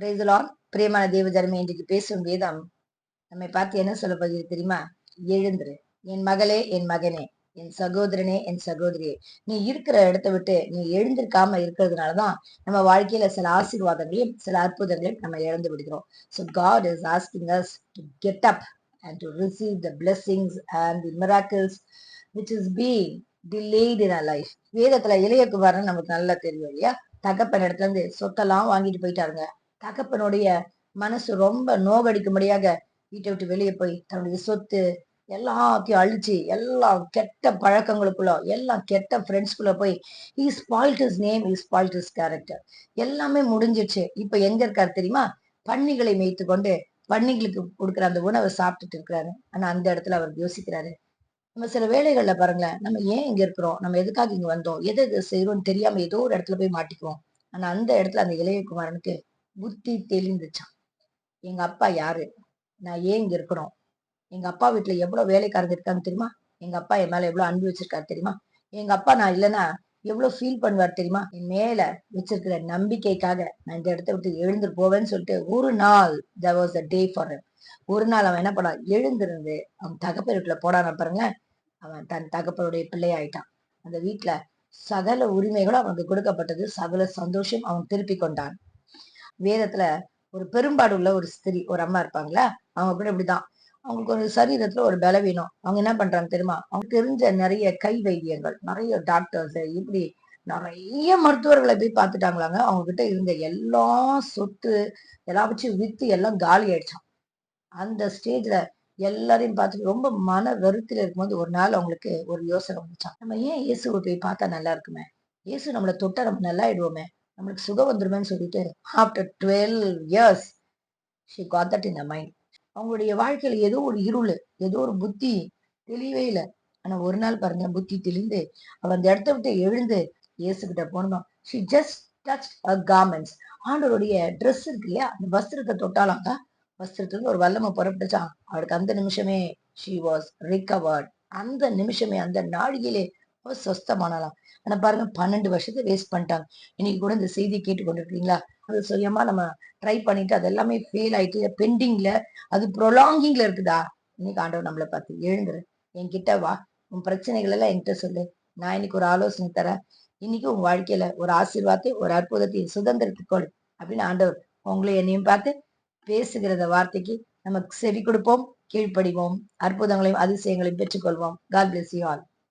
Praise the Lord. பிரியமான தேவ ஜனமே, இன்றைக்கு பேசும் வேதம் நம்மை பார்த்து என்ன சொல்ல போகிறது தெரியுமா? எழுந்துரு என் மகளே, என் மகனே, என் சகோதரனே, என் சகோதரியே. நீ இருக்கிற இடத்தை விட்டு நீ எழுந்திருக்காம இருக்கிறதுனாலதான் நம்ம வாழ்க்கையில சில ஆசீர்வாதங்களையும் சில அற்புதங்களையும் நம்ம இழந்து விடுகிறோம். So God is asking us to get up and to receive the blessings and the miracles which is being delayed in our life. வேதத்துல இளையகுமாரன் நமக்கு நல்லா தெரியும் இல்லையா? தகப்பன் இடத்துல இருந்து சொத்தெல்லாம் வாங்கிட்டு போயிட்டாருங்க. தகப்பனுடைய மனசு ரொம்ப நோகடிக்கும்படியாக வீட்டை விட்டு வெளியே போய் தன்னுடைய சொத்து எல்லாத்தையும் அழிச்சு எல்லாம் கெட்ட பழக்கங்களுக்குள்ள எல்லாம் கெட்ட ஃப்ரெண்ட்ஸ்குள்ள போய் he spoiled his name, he spoiled his character. எல்லாமே முடிஞ்சிச்சு. இப்ப எங்க இருக்காரு தெரியுமா? பன்னிகளை மேய்த்து கொண்டு பன்னிகளுக்கு கொடுக்குற அந்த உணவை சாப்பிட்டுட்டு இருக்கிறாரு. ஆனா அந்த இடத்துல அவர் யோசிக்கிறாரு. நம்ம சில வேலைகள்ல பாருங்களேன், நம்ம ஏன் இங்க இருக்கிறோம், நம்ம எதுக்காக இங்க வந்தோம், எதை செய்யறோம்னு தெரியாம ஏதோ ஒரு இடத்துல போய் மாட்டிக்குவோம். ஆனா அந்த இடத்துல அந்த இளையகுமாரனுக்கு புத்தி தெளிந்துச்சான். எங்க அப்பா யாரு, நான் ஏன் இங்க இருக்கணும், எங்க அப்பா வீட்டுல எவ்வளவு வேலைக்காரங்க இருக்காங்க தெரியுமா, எங்க அப்பா என் மேல எவ்வளவு அன்பு வச்சிருக்காரு தெரியுமா, எங்க அப்பா நான் இல்லைன்னா எவ்வளவு ஃபீல் பண்ணுவார் தெரியுமா, என் மேல வச்சிருக்கிற நம்பிக்கைக்காக நான் இந்த இடத்த விட்டு எழுந்துட்டு போவேன்னு சொல்லிட்டு ஒரு நாள் there was a day for him. ஒரு நாள் அவன் என்ன பண்ணான், எழுந்திருந்து அவன் தகப்பன் வீட்டுல போடான பாருங்க, அவன் தன் தகப்பனுடைய பிள்ளை ஆயிட்டான். அந்த வீட்டுல சகல உரிமைகளும் அவனுக்கு கொடுக்கப்பட்டது, சகல சந்தோஷம் அவன் திருப்பி கொண்டான். வேதத்துல ஒரு பெரும்பாடு உள்ள ஒரு ஸ்திரீ, ஒரு அம்மா இருப்பாங்களா, அவங்க கூட இப்படிதான், அவங்களுக்கு ஒரு சரீரத்துல ஒரு பலவீனம். அவங்க என்ன பண்றாங்க தெரியுமா, அவங்க தெரிஞ்ச நிறைய கை வைத்தியங்கள், நிறைய டாக்டர்ஸ், இப்படி நிறைய மருத்துவர்களை போய் பார்த்துட்டாங்களாங்க. அவங்க கிட்ட இருந்த எல்லா சொத்து எல்லாம் வச்சு வித்து எல்லாம் காலி ஆயிடுச்சான். அந்த ஸ்டேஜ்ல எல்லாரையும் பார்த்துட்டு ரொம்ப மன வெறுத்துல இருக்கும்போது ஒரு நாள் அவங்களுக்கு ஒரு யோசனை வந்துச்சான், நம்ம ஏன் இயேசுவை போய் பார்த்தா நல்லா இருக்குமே, இயேசு நம்மளை தொட்டா நம்ம நல்லா ஆயிடுவோமே, நம்மளுக்கு சுகம் வந்துருமேன்னு சொல்லிட்டு after 12 years she got that in her mind. அவங்களுடைய வாழ்க்கையில ஏதோ ஒரு இருள், ஏதோ ஒரு புத்தி தெளிவே இல்லை. ஆனா ஒரு நாள் பாருங்க, புத்தி தெளிந்து அவ அந்த இடத்த விட்டு எழுந்து இயேசு கிட்ட போனோம். she just touched her garments. ஆண்டவருடைய ட்ரெஸ் இருக்கு இல்லையா, அந்த வஸ்திரத்தை தொட்டாலாங்க, வஸ்திரத்துல ஒரு வல்லமை புறப்பட்டுச்சான். அவளுக்கு அந்த நிமிஷமே she was recovered. அந்த நிமிஷமே, அந்த நாழிகையிலே சொஸ்தமானலாம். ஆனா பாருங்க, 12 வருஷத்தை வேஸ்ட் பண்ணிட்டாங்க. இன்னைக்கு கூட இந்த செய்தி கேட்டு கொண்டிருக்கீங்களா, அது சுயமா நம்ம ட்ரை பண்ணிட்டு அது எல்லாமே ஃபெயில் ஆயிட்டு பெண்டிங்ல, அது ப்ரொலாங்கிங்ல இருக்குதா, இன்னைக்கு ஆண்டவர் நம்மளை பார்த்து எழுந்துரு, என்கிட்ட வா, உன் பிரச்சனைகள் எல்லாம் என்கிட்ட சொல்லு, நான் இன்னைக்கு ஒரு ஆலோசனை தரேன், இன்னைக்கு உன் வாழ்க்கையில ஒரு ஆசீர்வாதத்தை ஒரு அற்புதத்தை சுதந்திரத்துக்கொள் அப்படின்னு ஆண்டவர் உங்களை என்னையும் பார்த்து பேசுகிறத வார்த்தைக்கு நமக்கு செவி கொடுப்போம், கீழ்ப்படிவோம், அற்புதங்களையும் அதிசயங்களையும் பெற்றுக்கொள்வோம். God bless you all.